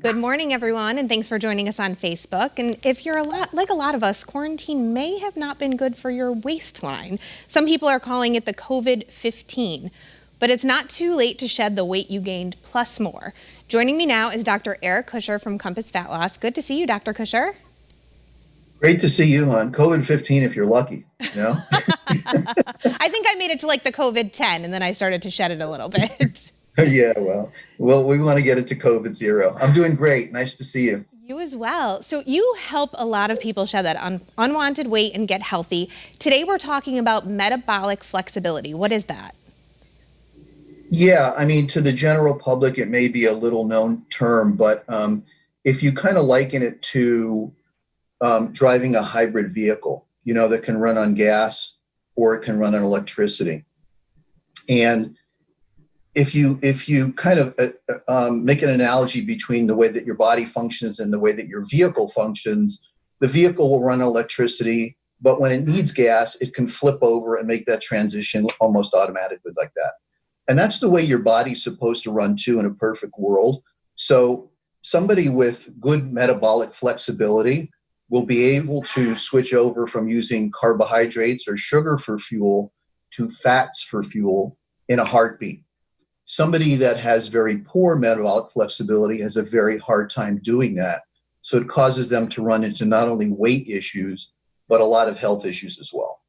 Good morning, everyone, and thanks for joining us on Facebook. And if you're like a lot of us, quarantine may have not been good for your waistline. Some people are calling it the COVID-15, but it's not too late to shed the weight you gained plus more. Joining me now is Dr. Eric Kusher from Compass Fat Loss. Good to see you, Dr. Kusher. Great to see you on COVID-15 if you're lucky, you know? I think I made it to like the COVID-10 and then I started to shed it a little bit. Yeah, well, we want to get it to COVID-0. I'm doing great. Nice to see you. You as well. So you help a lot of people shed that unwanted weight and get healthy. Today we're talking about metabolic flexibility. What is that? Yeah, I mean, to the general public, it may be a little known term, but if you kind of liken it to driving a hybrid vehicle, that can run on gas or it can run on electricity. And if you kind of make an analogy between the way that your body functions and the way that your vehicle functions, the vehicle will run on electricity, but when it needs gas, it can flip over and make that transition almost automatically like that. And that's the way your body's supposed to run too in a perfect world. So somebody with good metabolic flexibility will be able to switch over from using carbohydrates or sugar for fuel to fats for fuel in a heartbeat. Somebody that has very poor metabolic flexibility has a very hard time doing that. So it causes them to run into not only weight issues, but a lot of health issues as well.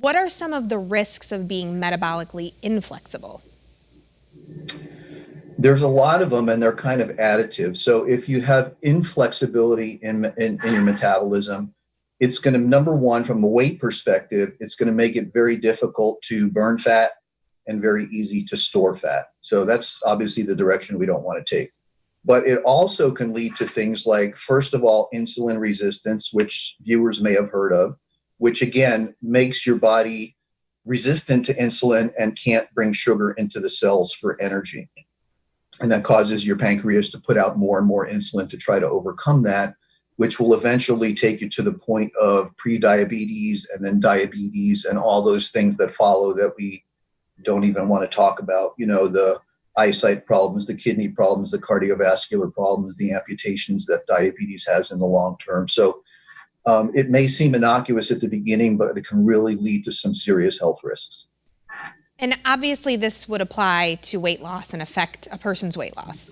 What are some of the risks of being metabolically inflexible? There's a lot of them and they're kind of additive. So if you have inflexibility in your metabolism, it's going to, number one, from a weight perspective, it's going to make it very difficult to burn fat and very easy to store fat. So that's obviously the direction we don't want to take. But it also can lead to things like, first of all, insulin resistance, which viewers may have heard of, which again makes your body resistant to insulin and can't bring sugar into the cells for energy. And that causes your pancreas to put out more and more insulin to try to overcome that, which will eventually take you to the point of prediabetes and then diabetes and all those things that follow that we don't even want to talk about, the eyesight problems, the kidney problems, the cardiovascular problems, the amputations that diabetes has in the long term. So it may seem innocuous at the beginning, but it can really lead to some serious health risks. And obviously this would apply to weight loss and affect a person's weight loss.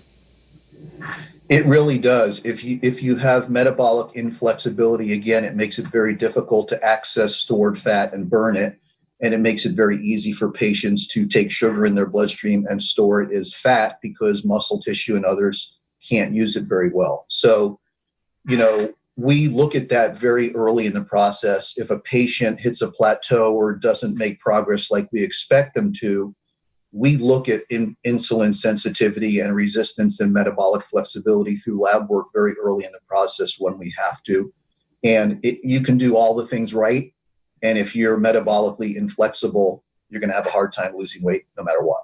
It really does. If you have metabolic inflexibility, again, it makes it very difficult to access stored fat and burn it. And it makes it very easy for patients to take sugar in their bloodstream and store it as fat because muscle tissue and others can't use it very well. So, we look at that very early in the process. If a patient hits a plateau or doesn't make progress like we expect them to, we look at insulin sensitivity and resistance and metabolic flexibility through lab work very early in the process when we have to. And you can do all the things right. And if you're metabolically inflexible, you're going to have a hard time losing weight no matter what.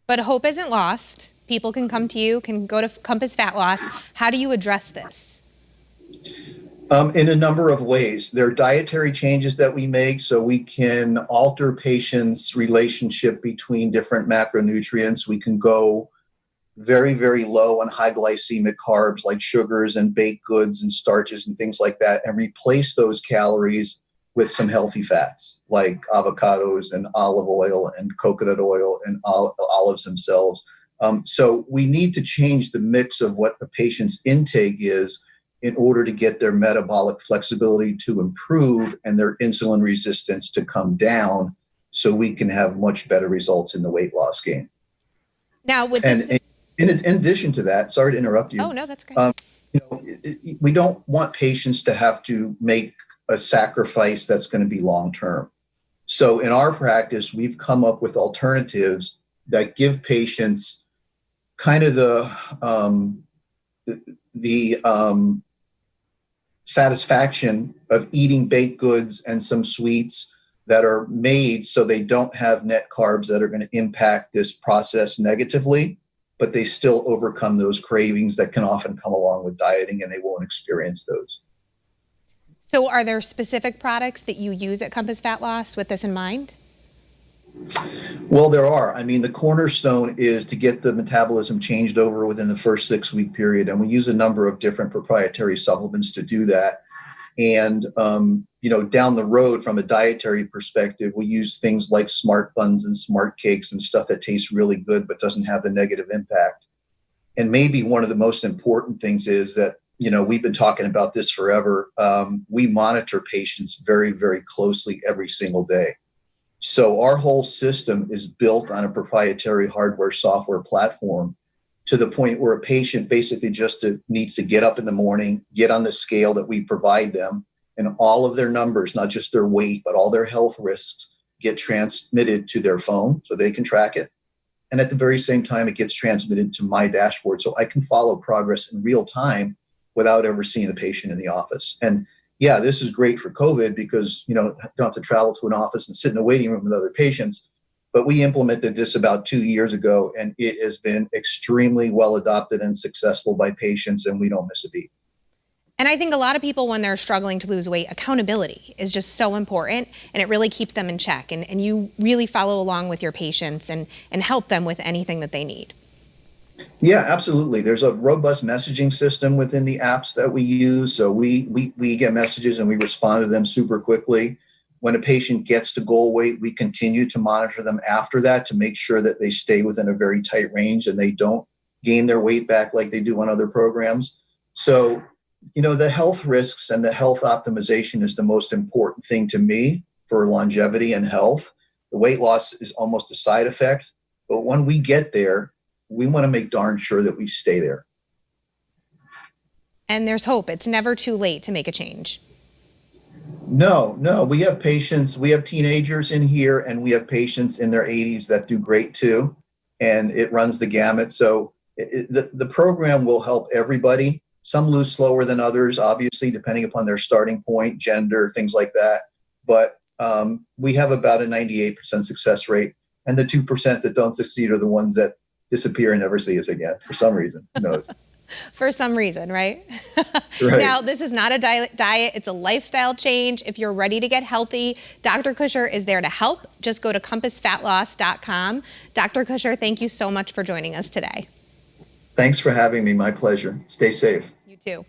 But hope isn't lost. People can come to you, can go to Compass Fat Loss. How do you address this? In a number of ways. There are dietary changes that we make so we can alter patients' relationship between different macronutrients. We can go very, very low on high glycemic carbs like sugars and baked goods and starches and things like that and replace those calories with some healthy fats like avocados and olive oil and coconut oil and olives themselves. So we need to change the mix of what the patient's intake is in order to get their metabolic flexibility to improve and their insulin resistance to come down so we can have much better results in the weight loss gain. Now, in addition to that, sorry to interrupt you. Oh, no, that's great. We don't want patients to have to make a sacrifice that's going to be long-term. So in our practice, we've come up with alternatives that give patients kind of the satisfaction of eating baked goods and some sweets that are made so they don't have net carbs that are going to impact this process negatively, but they still overcome those cravings that can often come along with dieting and they won't experience those. So are there specific products that you use at Compass Fat Loss with this in mind? Well, there are. I mean, the cornerstone is to get the metabolism changed over within the first 6 week period. And we use a number of different proprietary supplements to do that. And, down the road from a dietary perspective, we use things like smart buns and smart cakes and stuff that tastes really good, but doesn't have the negative impact. And maybe one of the most important things is that, we've been talking about this forever. We monitor patients very, very closely every single day. So our whole system is built on a proprietary hardware software platform to the point where a patient basically just needs to get up in the morning, get on the scale that we provide them, and all of their numbers, not just their weight, but all their health risks get transmitted to their phone so they can track it. And at the very same time, it gets transmitted to my dashboard so I can follow progress in real time without ever seeing a patient in the office. And yeah, this is great for COVID because, don't have to travel to an office and sit in a waiting room with other patients. But we implemented this about 2 years ago, and it has been extremely well adopted and successful by patients, and we don't miss a beat. And I think a lot of people, when they're struggling to lose weight, accountability is just so important, and it really keeps them in check. And you really follow along with your patients and help them with anything that they need. Yeah, absolutely. There's a robust messaging system within the apps that we use. So we get messages and we respond to them super quickly. When a patient gets to goal weight, we continue to monitor them after that to make sure that they stay within a very tight range and they don't gain their weight back like they do on other programs. So, the health risks and the health optimization is the most important thing to me for longevity and health. The weight loss is almost a side effect, but when we get there, we want to make darn sure that we stay there. And there's hope. It's never too late to make a change. No. We have patients, we have teenagers in here, and we have patients in their 80s that do great too. And it runs the gamut. So the program will help everybody. Some lose slower than others, obviously, depending upon their starting point, gender, things like that. But we have about a 98% success rate. And the 2% that don't succeed are the ones that disappear and never see us again for some reason. Who knows? For some reason, right? Right. Now, this is not a diet, it's a lifestyle change. If you're ready to get healthy, Dr. Kusher is there to help. Just go to compassfatloss.com. Dr. Kusher, thank you so much for joining us today. Thanks for having me. My pleasure. Stay safe. You too.